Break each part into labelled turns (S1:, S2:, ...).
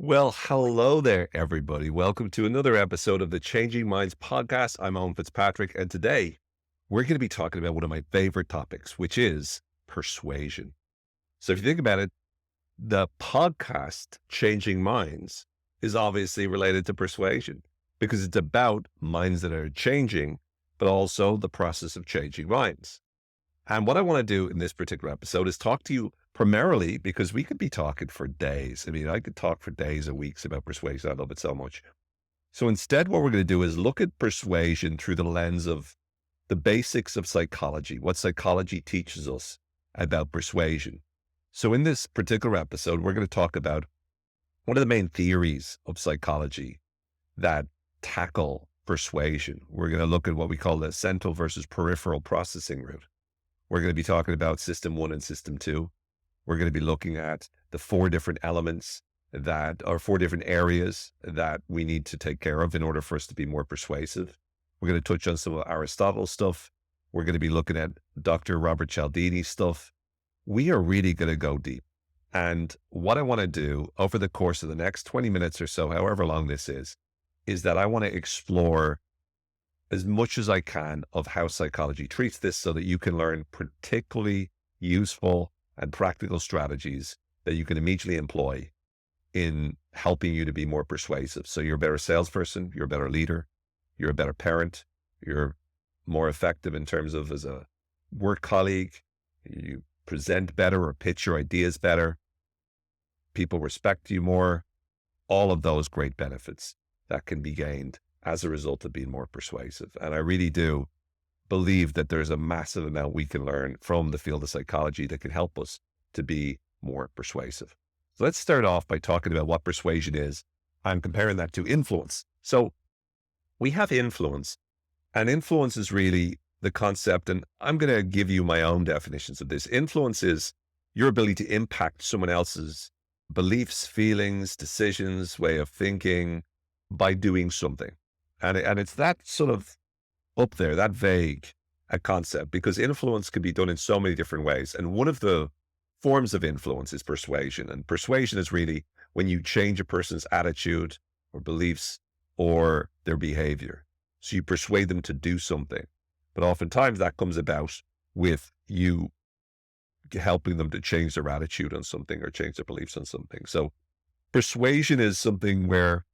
S1: Well, hello there, everybody. Welcome to another episode of the Changing Minds podcast. I'm Owen Fitzpatrick, and today we're going to be talking about one of my favorite topics, which is persuasion. So, if you think about it, the podcast Changing Minds is obviously related to persuasion because it's about minds that are changing, but also the process of changing minds. And what I want to do in this particular episode is talk to you primarily because we could be talking for days. I mean, I could talk for days and weeks about persuasion. I love it so much. So instead, what we're going to do is look at persuasion through the lens of the basics of psychology, what psychology teaches us about persuasion. So in this particular episode, we're going to talk about one of the main theories of psychology that tackle persuasion. We're going to look at what we call the central versus peripheral processing route. We're going to be talking about system 1 and system 2. We're going to be looking at the four different elements that are four different areas that we need to take care of in order for us to be more persuasive. We're going to touch on some of Aristotle stuff. We're going to be looking at Dr. Robert Cialdini stuff. We are really going to go deep. And what I want to do over the course of the next 20 minutes or so, however long this is that I want to explore as much as I can of how psychology treats this so that you can learn particularly useful and practical strategies that you can immediately employ in helping you to be more persuasive. So you're a better salesperson, you're a better leader, you're a better parent, you're more effective in terms of as a work colleague, you present better or pitch your ideas better, people respect you more, all of those great benefits that can be gained as a result of being more persuasive. And I really do believe that there's a massive amount we can learn from the field of psychology that can help us to be more persuasive. So let's start off by talking about what persuasion is. I'm comparing that to influence. So we have influence, and influence is really the concept, and I'm going to give you my own definitions of this. Influence is your ability to impact someone else's beliefs, feelings, decisions, way of thinking by doing something. And it's that sort of up there, that vague a concept, because influence can be done in so many different ways. And one of the forms of influence is persuasion. And persuasion is really when you change a person's attitude or beliefs or their behavior. So you persuade them to do something. But oftentimes that comes about with you helping them to change their attitude on something or change their beliefs on something. So persuasion is something where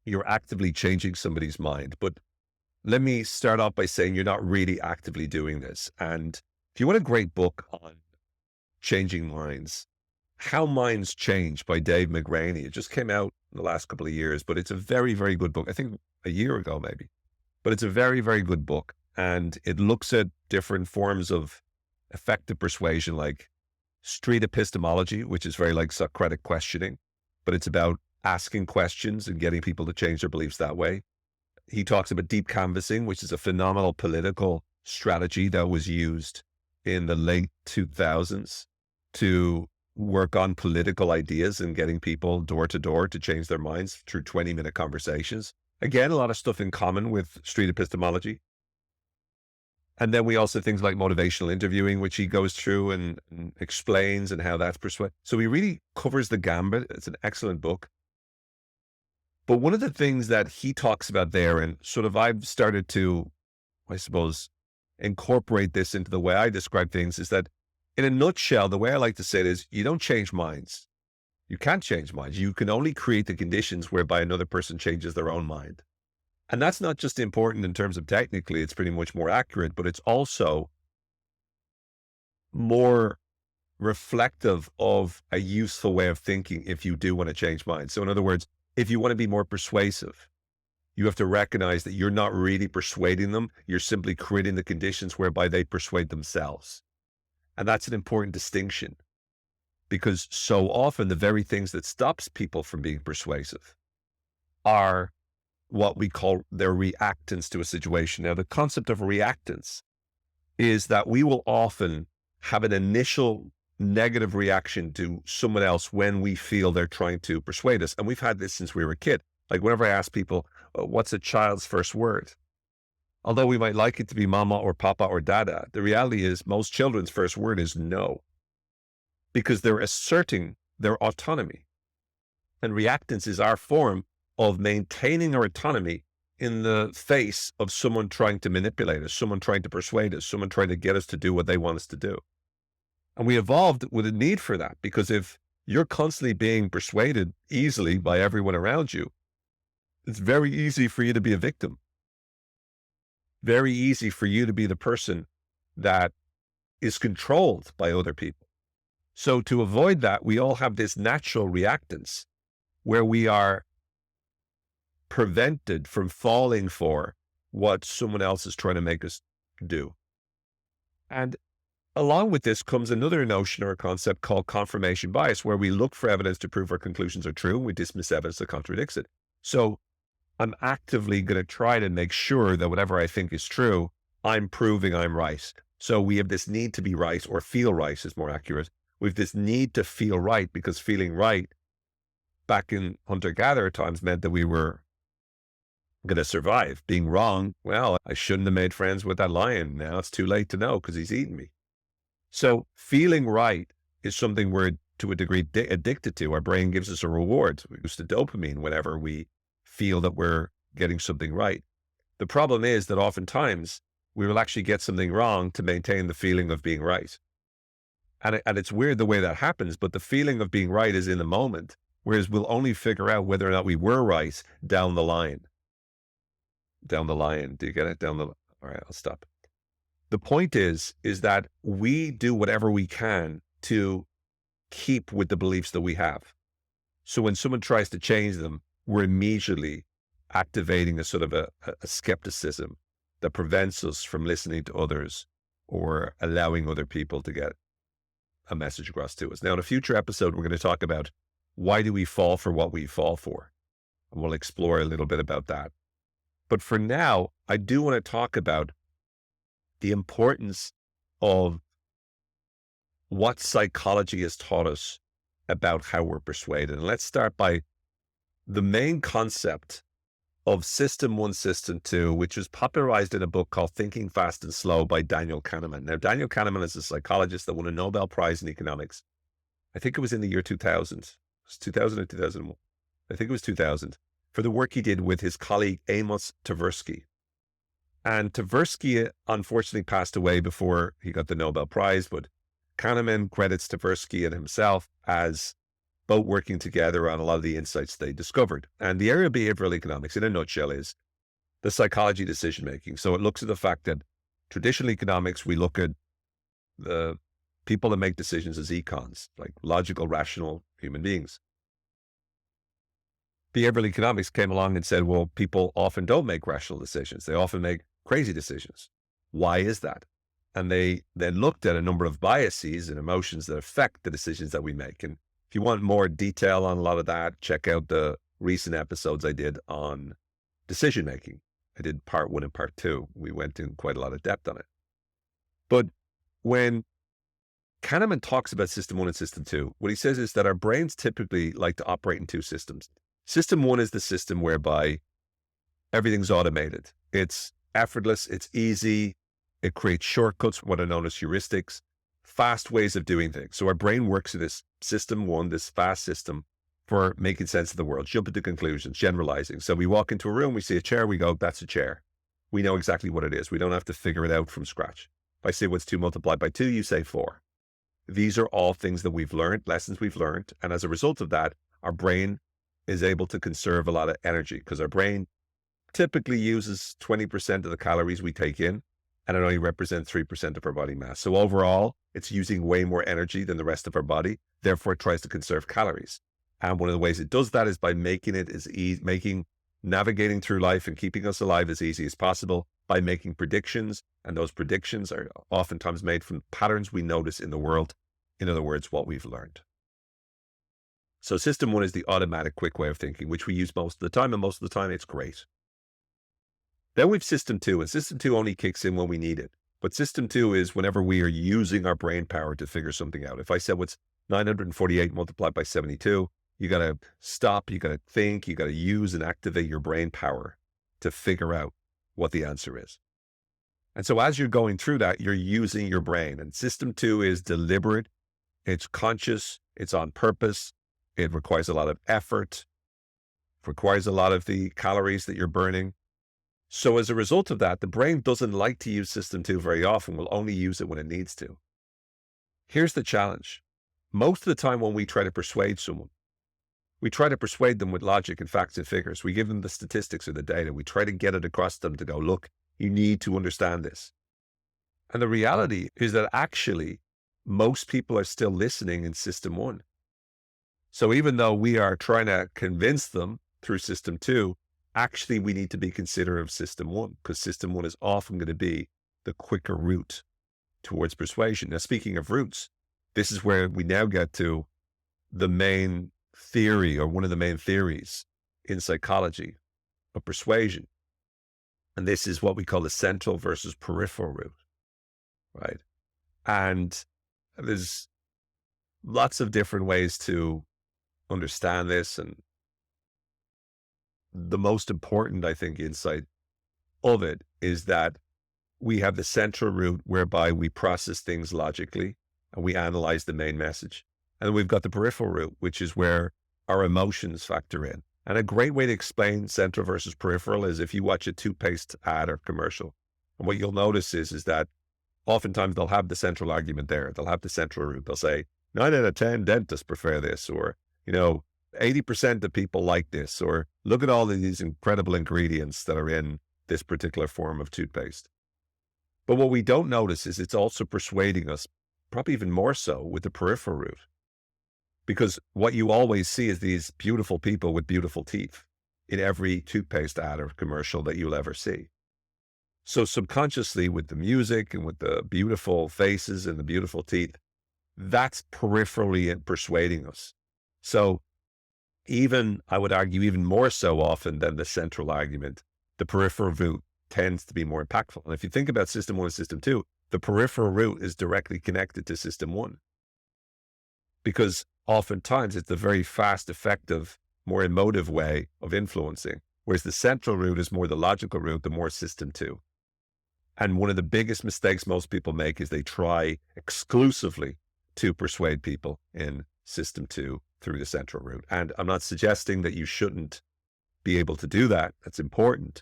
S1: you're actively changing somebody's mind. But let me start off by saying you're not really actively doing this. And if you want a great book on changing minds, How Minds Change by Dave McGraney, it just came out in the last couple of years, but it's a very, very good book. I think a year ago, maybe, but it's a very, very good book. And it looks at different forms of effective persuasion, like street epistemology, which is very like Socratic questioning, but it's about asking questions and getting people to change their beliefs that way. He talks about deep canvassing, which is a phenomenal political strategy that was used in the late 2000s to work on political ideas and getting people door to door to change their minds through 20-minute conversations. Again, a lot of stuff in common with street epistemology. And then we also things like motivational interviewing, which he goes through and explains and how that's persuade. So he really covers the gambit. It's an excellent book. But one of the things that he talks about there, and sort of I've started to, I suppose, incorporate this into the way I describe things, is that in a nutshell, the way I like to say it is you don't change minds. You can't change minds. You can only create the conditions whereby another person changes their own mind. And that's not just important in terms of technically, it's pretty much more accurate, but it's also more reflective of a useful way of thinking if you do want to change minds. So in other words, if you want to be more persuasive, you have to recognize that you're not really persuading them. You're simply creating the conditions whereby they persuade themselves. And that's an important distinction because so often the very things that stops people from being persuasive are what we call their reactance to a situation. Now, the concept of reactance is that we will often have an initial negative reaction to someone else when we feel they're trying to persuade us. And we've had this since we were a kid. Like whenever I ask people, what's a child's first word? Although we might like it to be mama or papa or dada, the reality is most children's first word is no, because they're asserting their autonomy. And reactance is our form of maintaining our autonomy in the face of someone trying to manipulate us, someone trying to persuade us, someone trying to get us to do what they want us to do. And we evolved with a need for that, because if you're constantly being persuaded easily by everyone around you, it's very easy for you to be a victim. Very easy for you to be the person that is controlled by other people. So to avoid that, we all have this natural reactance where we are prevented from falling for what someone else is trying to make us do. And along with this comes another notion or a concept called confirmation bias, where we look for evidence to prove our conclusions are true and we dismiss evidence that contradicts it. So I'm actively going to try to make sure that whatever I think is true, I'm proving I'm right. So we have this need to be right, or feel right is more accurate. We have this need to feel right, because feeling right back in hunter-gatherer times meant that we were going to survive. Being wrong, well, I shouldn't have made friends with that lion. Now it's too late to know because he's eaten me. So feeling right is something we're to a degree addicted to. Our brain gives us a reward. We use the dopamine whenever we feel that we're getting something right. The problem is that oftentimes we will actually get something wrong to maintain the feeling of being right. And it's weird the way that happens, but the feeling of being right is in the moment, whereas we'll only figure out whether or not we were right down the line. Down the line. Do you get it? All right, I'll stop. The point is that we do whatever we can to keep with the beliefs that we have. So when someone tries to change them, we're immediately activating a sort of a skepticism that prevents us from listening to others or allowing other people to get a message across to us. Now, in a future episode, we're going to talk about why do we fall for what we fall for? And we'll explore a little bit about that. But for now, I do want to talk about the importance of what psychology has taught us about how we're persuaded. And let's start by the main concept of System 1, System 2, which was popularized in a book called Thinking Fast and Slow by Daniel Kahneman. Now, Daniel Kahneman is a psychologist that won a Nobel Prize in economics. I think it was in the year 2000. It was 2000 or 2001. I think it was 2000, for the work he did with his colleague Amos Tversky. And Tversky unfortunately passed away before he got the Nobel Prize, but Kahneman credits Tversky and himself as both working together on a lot of the insights they discovered. And the area of behavioral economics, in a nutshell, is the psychology of decision-making. So it looks at the fact that traditional economics, we look at the people that make decisions as econs, like logical, rational human beings. Behavioral economics came along and said, well, people often don't make rational decisions. They often make crazy decisions. Why is that? And they then looked at a number of biases and emotions that affect the decisions that we make. And if you want more detail on a lot of that, check out the recent episodes I did on decision making. I did part 1 and part 2. We went in quite a lot of depth on it. But when Kahneman talks about System 1 and System 2, what he says is that our brains typically like to operate in 2 systems. System 1 is the system whereby everything's automated. It's effortless, it's easy, it creates shortcuts, what are known as heuristics, fast ways of doing things. So our brain works in this System 1, this fast system, for making sense of the world, jumping to conclusions, generalizing. So we walk into a room, we see a chair, we go, that's a chair. We know exactly what it is. We don't have to figure it out from scratch. If I say what's 2 multiplied by 2, you say 4. These are all things that we've learned, lessons we've learned. And as a result of that, our brain is able to conserve a lot of energy, because our brain typically uses 20% of the calories we take in, and it only represents 3% of our body mass. So overall, it's using way more energy than the rest of our body. Therefore, it tries to conserve calories. And one of the ways it does that is by making it as easy, making navigating through life and keeping us alive as easy as possible by making predictions. And those predictions are oftentimes made from patterns we notice in the world. In other words, what we've learned. So System 1 is the automatic, quick way of thinking, which we use most of the time, and most of the time it's great. Then we've System 2, and System 2 only kicks in when we need it. But System 2 is whenever we are using our brain power to figure something out. If I said what's 948 multiplied by 72, you got to stop, you got to think, you got to use and activate your brain power to figure out what the answer is. And so as you're going through that, you're using your brain. And System 2 is deliberate, it's conscious, it's on purpose, It requires a lot of effort, requires a lot of the calories that you're burning. So as a result of that, the brain doesn't like to use system two very often, will only use it when it needs to. Here's the challenge. Most of the time when we try to persuade someone, we try to persuade them with logic and facts and figures. We give them the statistics or the data. We try to get it across them to go, look, you need to understand this. And the reality is that actually most people are still listening in system one. So even though we are trying to convince them through system two, actually we need to be considerate of system one, because system one is often going to be the quicker route towards persuasion. Now, speaking of routes, this is where we now get to the main theory, or one of the main theories in psychology of persuasion. And this is what we call the central versus peripheral route, right? And there's lots of different ways to understand this. And the most important, I think, insight of it is that we have the central route whereby we process things logically and we analyze the main message. And then we've got the peripheral route, which is where our emotions factor in. And a great way to explain central versus peripheral is if you watch a toothpaste ad or commercial. And what you'll notice is that oftentimes they'll have the central argument there. They'll have the central route. They'll say 9 out of 10 dentists prefer this, or, 80% of people like this, or look at all of these incredible ingredients that are in this particular form of toothpaste. But what we don't notice is it's also persuading us, probably even more so with the peripheral route. Because what you always see is these beautiful people with beautiful teeth in every toothpaste ad or commercial that you'll ever see. So subconsciously, with the music and with the beautiful faces and the beautiful teeth, that's peripherally persuading us. So I would argue even more so often than the central argument, the peripheral route tends to be more impactful. And if you think about system one and system two, the peripheral route is directly connected to system one, because oftentimes it's a very fast, effective, more emotive way of influencing, whereas the central route is more the logical route, the more system two. And one of the biggest mistakes most people make is they try exclusively to persuade people in system two through the central route. And I'm not suggesting that you shouldn't be able to do that. That's important.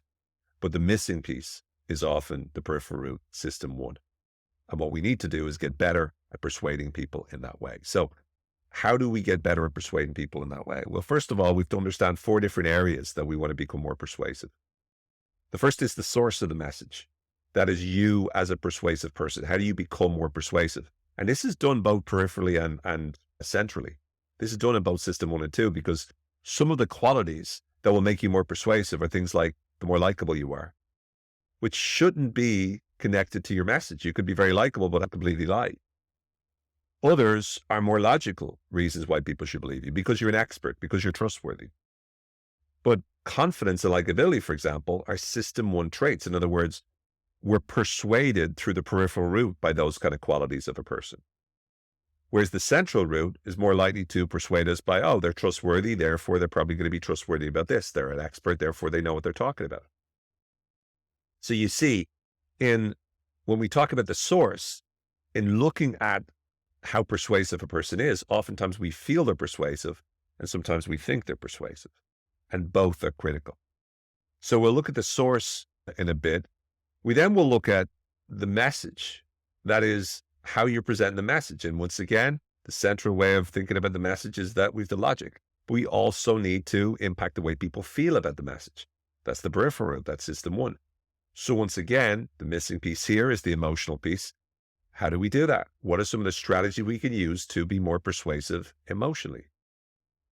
S1: But the missing piece is often the peripheral route, system one. And what we need to do is get better at persuading people in that way. So how do we get better at persuading people in that way? Well, first of all, we have to understand 4 different areas that we want to become more persuasive. The first is the source of the message. That is you as a persuasive person. How do you become more persuasive? And this is done both peripherally and centrally. This is done in both system 1 and 2, because some of the qualities that will make you more persuasive are things like the more likable you are, which shouldn't be connected to your message. You could be very likable, but completely lie. Others are more logical reasons why people should believe you, because you're an expert, because you're trustworthy. But confidence and likability, for example, are system 1 traits. In other words, we're persuaded through the peripheral route by those kind of qualities of a person. Whereas the central route is more likely to persuade us by, oh, they're trustworthy, therefore they're probably going to be trustworthy about this. They're an expert, therefore they know what they're talking about. So you see, when we talk about the source, in looking at how persuasive a person is, oftentimes we feel they're persuasive and sometimes we think they're persuasive, and both are critical. So we'll look at the source in a bit. We then will look at the message. That is how you're presenting the message. And once again, the central way of thinking about the message is that we've the logic. But we also need to impact the way people feel about the message. That's the peripheral route. That's system 1. So once again, the missing piece here is the emotional piece. How do we do that? What are some of the strategies we can use to be more persuasive emotionally?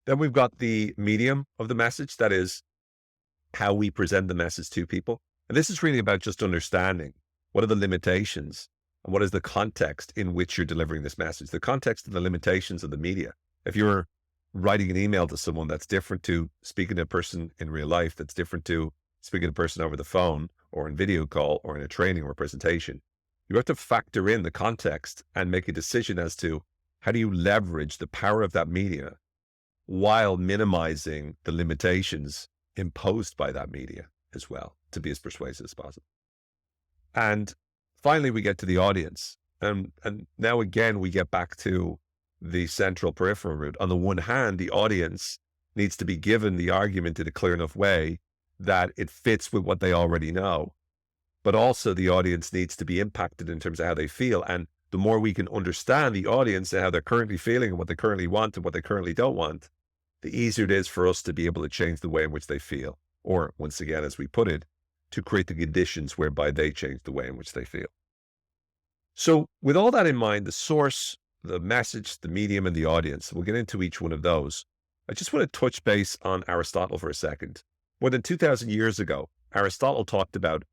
S1: Then we've got the medium of the message. That is how we present the message to people. And this is really about just understanding what are the limitations and what is the context in which you're delivering this message, the context and the limitations of the media. If you're writing an email to someone, that's different to speaking to a person in real life, that's different to speaking to a person over the phone or in video call or in a training or a presentation. You have to factor in the context and make a decision as to how do you leverage the power of that media while minimizing the limitations imposed by that media as well, to be as persuasive as possible. And finally, we get to the audience. And now again, we get back to the central peripheral route. On the one hand, the audience needs to be given the argument in a clear enough way that it fits with what they already know. But also the audience needs to be impacted in terms of how they feel. And the more we can understand the audience and how they're currently feeling and what they currently want and what they currently don't want, the easier it is for us to be able to change the way in which they feel. Or once again, as we put it, to create the conditions whereby they change the way in which they feel. So with all that in mind, the source, the message, the medium, and the audience, we'll get into each one of those. I just want to touch base on Aristotle for a second. More than 2,000 years ago, Aristotle talked about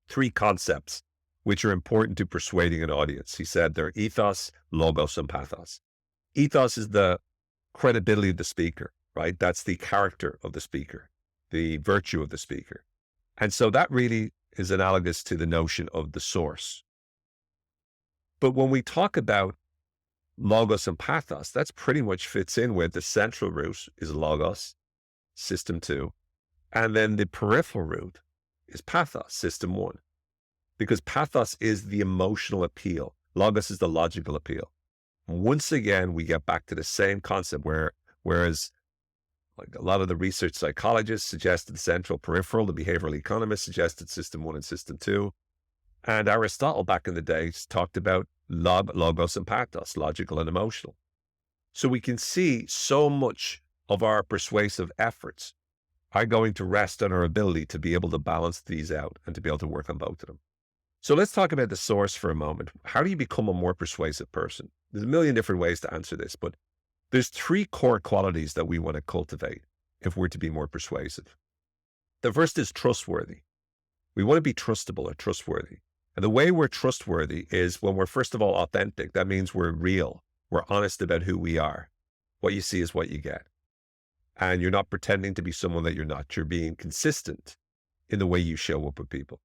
S1: three concepts which are important to persuading an audience. He said they're ethos, logos, and pathos. Ethos is the credibility of the speaker, right? That's the character of the speaker, the virtue of the speaker. And so that really is analogous to the notion of the source. But when we talk about logos and pathos, that's pretty much fits in with the central route is logos, system 2, and then the peripheral route is pathos, system 1. Because pathos is the emotional appeal. Logos is the logical appeal. Once again, we get back to the same concept whereas like a lot of the research psychologists suggested central peripheral, the behavioral economists suggested system 1 and system 2. And Aristotle back in the day talked about logos and pathos, logical and emotional. So we can see so much of our persuasive efforts are going to rest on our ability to be able to balance these out and to be able to work on both of them. So let's talk about the source for a moment. How do you become a more persuasive person? There's a million different ways to answer this, but there's three core qualities that we want to cultivate if we're to be more persuasive. The first is trustworthy. We want to be trustable or trustworthy. And the way we're trustworthy is when we're, first of all, authentic. That means we're real. We're honest about who we are. What you see is what you get. And you're not pretending to be someone that you're not. You're being consistent in the way you show up with people.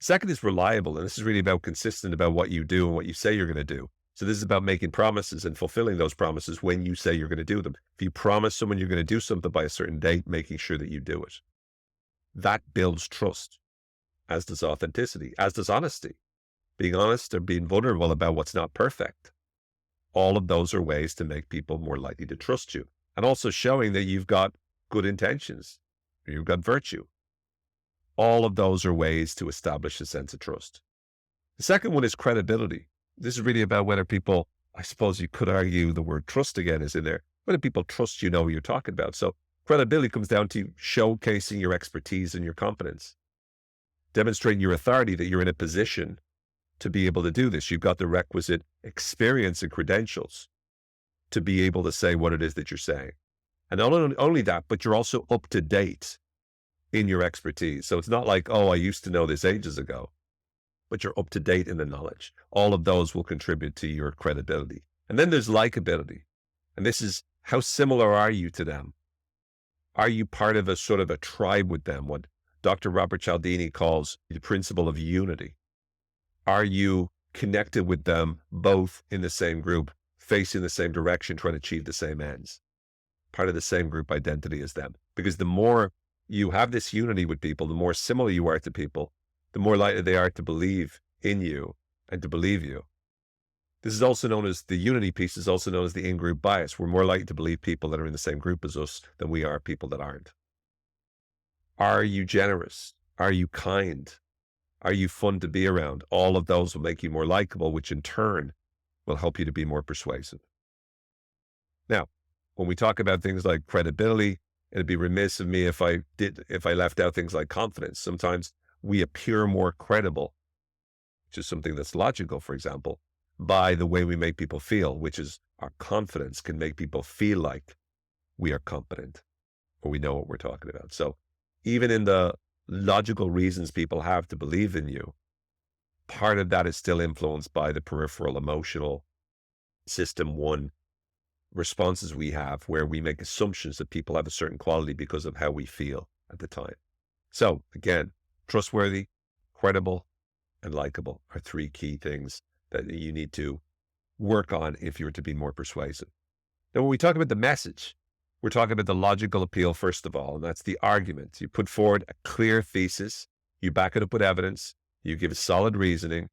S1: Second is reliable. And this is really about consistent about what you do and what you say you're going to do. So this is about making promises and fulfilling those promises when you say you're going to do them. If you promise someone you're going to do something by a certain date, making sure that you do it. That builds trust, as does authenticity, as does honesty. Being honest or being vulnerable about what's not perfect. All of those are ways to make people more likely to trust you. And also showing that you've got good intentions, you've got virtue. All of those are ways to establish a sense of trust. The second one is credibility. This is really about whether people, I suppose you could argue the word trust again is in there, whether people trust you know what you're talking about. So credibility comes down to showcasing your expertise and your competence, demonstrating your authority that you're in a position to be able to do this. You've got the requisite experience and credentials to be able to say what it is that you're saying. And not only that, but you're also up to date in your expertise. So it's not like, oh, I used to know this ages ago, but you're up to date in the knowledge. All of those will contribute to your credibility. And then there's likability. And this is how similar are you to them? Are you part of a sort of a tribe with them? What Dr. Robert Cialdini calls the principle of unity. Are you connected with them both in the same group, facing the same direction, trying to achieve the same ends? Part of the same group identity as them. Because the more you have this unity with people, the more similar you are to people, the more likely they are to believe in you and to believe you. This is also known as the unity piece, is also known as the in-group bias. We're more likely to believe people that are in the same group as us than we are people that aren't. Are you generous? Are you kind? Are you fun to be around? All of those will make you more likable, which in turn will help you to be more persuasive. Now, when we talk about things like credibility, it'd be remiss of me if I left out things like confidence. Sometimes we appear more credible, which is something that's logical, for example, by the way we make people feel, which is our confidence can make people feel like we are competent or we know what we're talking about. So even in the logical reasons people have to believe in you, part of that is still influenced by the peripheral emotional system 1 responses we have, where we make assumptions that people have a certain quality because of how we feel at the time. So again, trustworthy, credible, and likable are three key things that you need to work on if you're to be more persuasive. Now, when we talk about the message, we're talking about the logical appeal, first of all, and that's the argument. You put forward a clear thesis, you back it up with evidence, you give solid reasoning,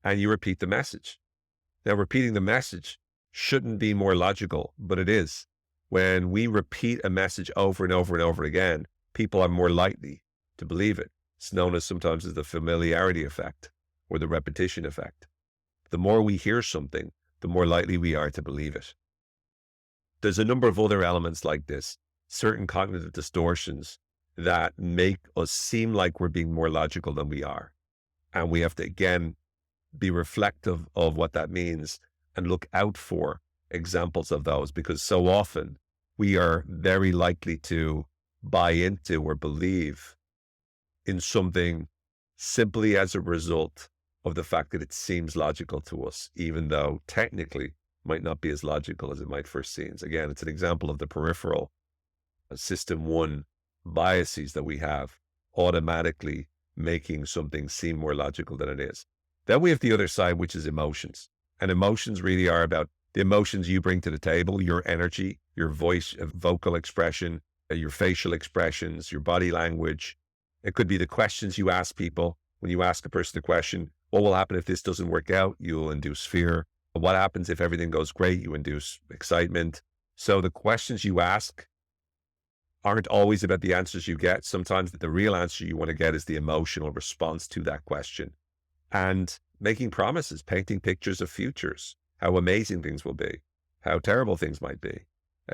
S1: and you repeat the message. Now, repeating the message shouldn't be more logical, but it is. When we repeat a message over and over and over again, people are more likely to believe it. It's known as sometimes as the familiarity effect or the repetition effect. The more we hear something, the more likely we are to believe it. There's a number of other elements like this, certain cognitive distortions that make us seem like we're being more logical than we are. And we have to, again, be reflective of what that means and look out for examples of those, because so often we are very likely to buy into or believe in something simply as a result of the fact that it seems logical to us, even though technically might not be as logical as it might first seem. Again, it's an example of the peripheral system one biases that we have automatically making something seem more logical than it is. Then we have the other side, which is emotions. And emotions really are about the emotions you bring to the table, your energy, your voice, vocal expression, your facial expressions, your body language. It could be the questions you ask people. When you ask a person a question, what will happen if this doesn't work out? You'll induce fear. What happens if everything goes great? You induce excitement. So the questions you ask aren't always about the answers you get. Sometimes the real answer you want to get is the emotional response to that question. And making promises, painting pictures of futures, how amazing things will be, how terrible things might be.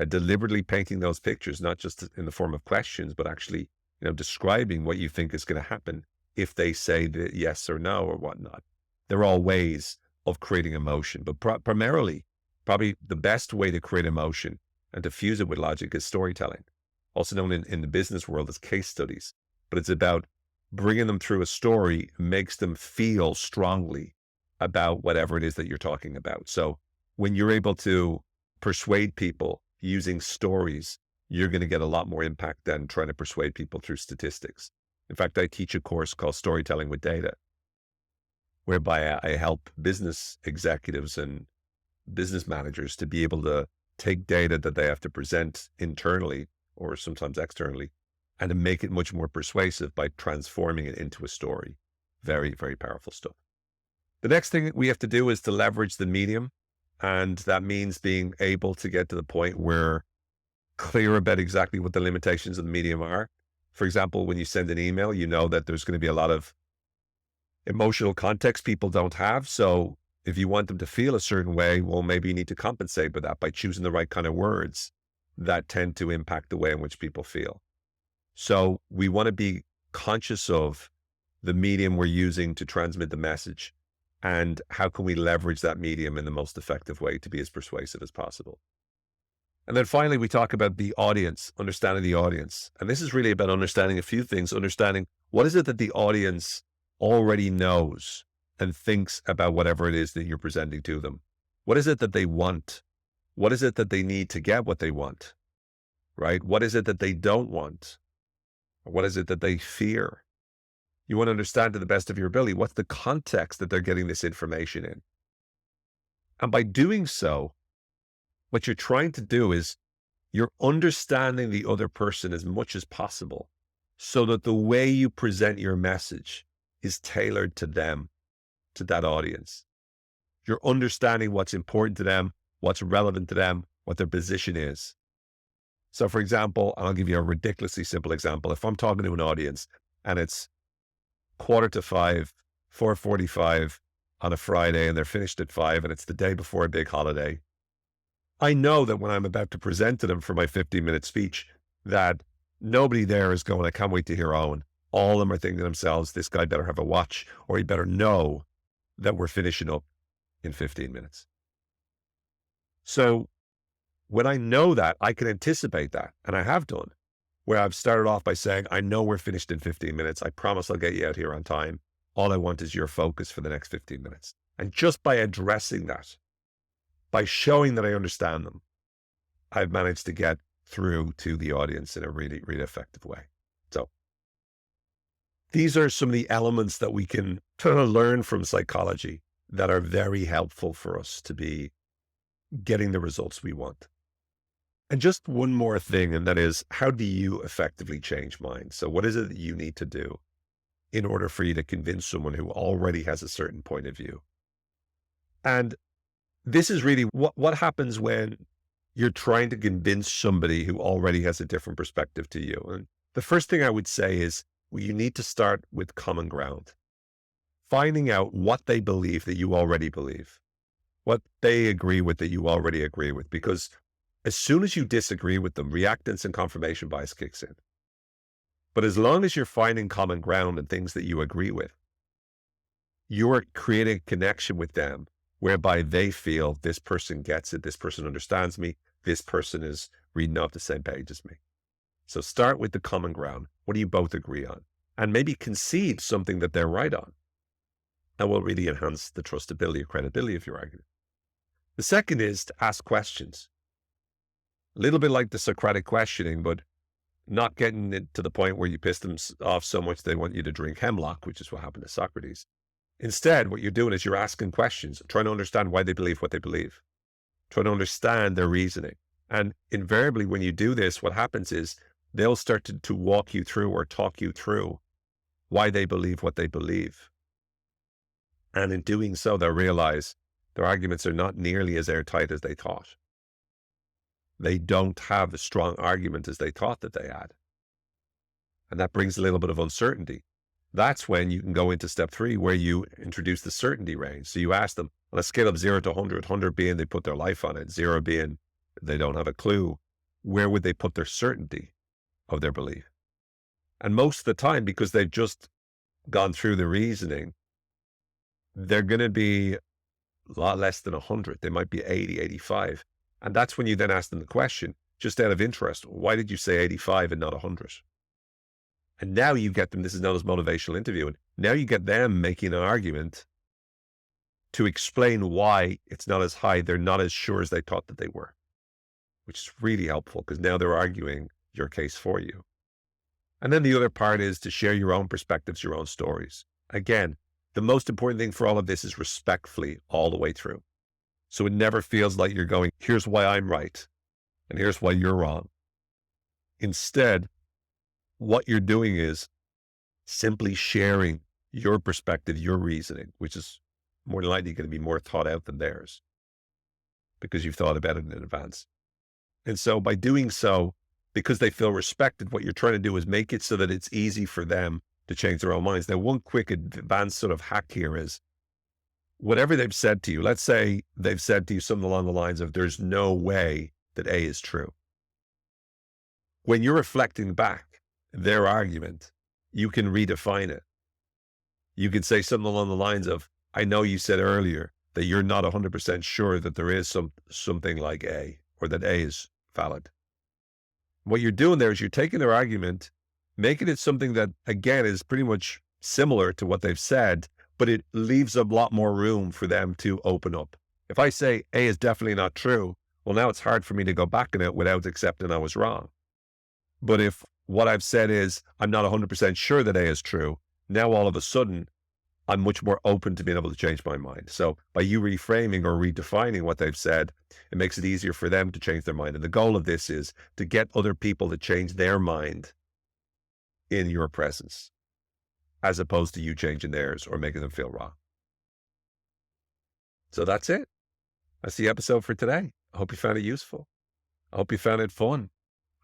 S1: Deliberately painting those pictures, not just in the form of questions, but actually, describing what you think is going to happen if they say the yes or no or whatnot. They're all ways of creating emotion, but primarily, probably the best way to create emotion and to fuse it with logic is storytelling, also known in the business world as case studies. But it's about bringing them through a story makes them feel strongly about whatever it is that you're talking about. So when you're able to persuade people using stories, you're going to get a lot more impact than trying to persuade people through statistics. In fact, I teach a course called Storytelling with Data, whereby I help business executives and business managers to be able to take data that they have to present internally or sometimes externally and to make it much more persuasive by transforming it into a story. Very, very powerful stuff. The next thing we have to do is to leverage the medium. And that means being able to get to the point where clear about exactly what the limitations of the medium are. For example, when you send an email, you know that there's going to be a lot of emotional context people don't have. So if you want them to feel a certain way, well, maybe you need to compensate for that by choosing the right kind of words that tend to impact the way in which people feel. So we want to be conscious of the medium we're using to transmit the message and how can we leverage that medium in the most effective way to be as persuasive as possible. And then finally, we talk about the audience, understanding the audience. And this is really about understanding a few things, understanding what is it that the audience already knows and thinks about whatever it is that you're presenting to them. What is it that they want? What is it that they need to get what they want, right? What is it that they don't want? What is it that they fear? You want to understand to the best of your ability, what's the context that they're getting this information in? And by doing so, what you're trying to do is you're understanding the other person as much as possible so that the way you present your message is tailored to them, to that audience. You're understanding what's important to them, what's relevant to them, what their position is. So for example, I'll give you a ridiculously simple example. If I'm talking to an audience and it's 4:45, 4:45 on a Friday and they're finished at 5 and it's the day before a big holiday, I know that when I'm about to present to them for my 15-minute speech, that nobody there is going, I can't wait to hear Owen. All of them are thinking to themselves, this guy better have a watch or he better know that we're finishing up in 15 minutes. So when I know that, I can anticipate that, and I have done, where I've started off by saying, I know we're finished in 15 minutes. I promise I'll get you out here on time. All I want is your focus for the next 15 minutes. And just by addressing that, by showing that I understand them, I've managed to get through to the audience in a really, really effective way. So these are some of the elements that we can learn from psychology that are very helpful for us to be getting the results we want. And just one more thing, and that is, how do you effectively change minds? So what is it that you need to do in order for you to convince someone who already has a certain point of view? And This is really what happens when you're trying to convince somebody who already has a different perspective to you. And the first thing I would say is, well, you need to start with common ground, finding out what they believe that you already believe, what they agree with that you already agree with. Because as soon as you disagree with them, reactance and confirmation bias kicks in. But as long as you're finding common ground and things that you agree with, you're creating a connection with them whereby they feel this person gets it, this person understands me, this person is reading off the same page as me. So start with the common ground. What do you both agree on? And maybe concede something that they're right on. That will really enhance the trustability or credibility of your argument. The second is to ask questions. A little bit like the Socratic questioning, but not getting it to the point where you piss them off so much they want you to drink hemlock, which is what happened to Socrates. Instead, what you're doing is you're asking questions, trying to understand why they believe what they believe, trying to understand their reasoning. And invariably, when you do this, what happens is they'll start to walk you through or talk you through why they believe what they believe. And in doing so, they'll realize their arguments are not nearly as airtight as they thought. They don't have as strong argument as they thought that they had. And that brings a little bit of uncertainty. That's when you can go into step 3, where you introduce the certainty range. So you ask them on a scale of 0 to 100, 100 being they put their life on it, 0 being they don't have a clue, where would they put their certainty of their belief? And most of the time, because they've just gone through the reasoning, they're going to be a lot less than 100. They might be 80, 85. And that's when you then ask them the question, just out of interest, why did you say 85 and not 100? And now you get them, this is known as motivational interviewing. Now you get them making an argument to explain why it's not as high. They're not as sure as they thought that they were, which is really helpful because now they're arguing your case for you. And then the other part is to share your own perspectives, your own stories. Again, the most important thing for all of this is respectfully all the way through. So it never feels like you're going, here's why I'm right, and here's why you're wrong. Instead, what you're doing is simply sharing your perspective, your reasoning, which is more than likely going to be more thought out than theirs because you've thought about it in advance. And so by doing so, because they feel respected, what you're trying to do is make it so that it's easy for them to change their own minds. Now, one quick advanced sort of hack here is whatever they've said to you, let's say they've said to you something along the lines of, there's no way that A is true. When you're reflecting back their argument, you can redefine it. You can say something along the lines of, I know you said earlier that you're not 100% sure that there is something like A, or that A is valid. What you're doing there is you're taking their argument, making it something that, again, is pretty much similar to what they've said, but it leaves a lot more room for them to open up. If I say A is definitely not true, well, now it's hard for me to go back on it without accepting I was wrong. But if what I've said is, I'm not 100% sure that A is true, now all of a sudden, I'm much more open to being able to change my mind. So by you reframing or redefining what they've said, it makes it easier for them to change their mind. And the goal of this is to get other people to change their mind in your presence, as opposed to you changing theirs or making them feel wrong. So that's it. That's the episode for today. I hope you found it useful. I hope you found it fun.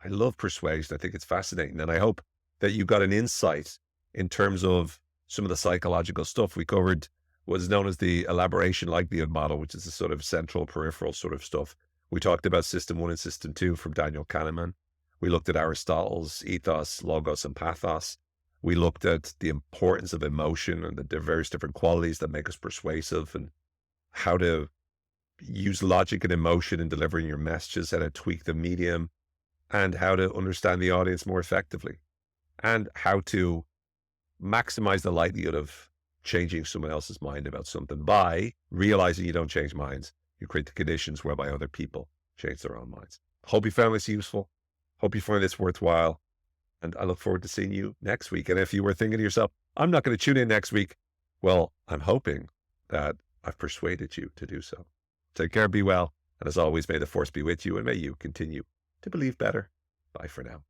S1: I love persuasion. I think it's fascinating. And I hope that you got an insight in terms of some of the psychological stuff. We covered what is known as the elaboration likelihood model, which is the sort of central peripheral sort of stuff. We talked about system 1 and system 2 from Daniel Kahneman. We looked at Aristotle's ethos, logos, and pathos. We looked at the importance of emotion and the various different qualities that make us persuasive, and how to use logic and emotion in delivering your messages, how to tweak the medium, and how to understand the audience more effectively, and how to maximize the likelihood of changing someone else's mind about something by realizing you don't change minds. You create the conditions whereby other people change their own minds. Hope you found this useful. Hope you find this worthwhile. And I look forward to seeing you next week. And if you were thinking to yourself, I'm not going to tune in next week, well, I'm hoping that I've persuaded you to do so. Take care, be well. And as always, may the force be with you, and may you continue to believe better. Bye for now.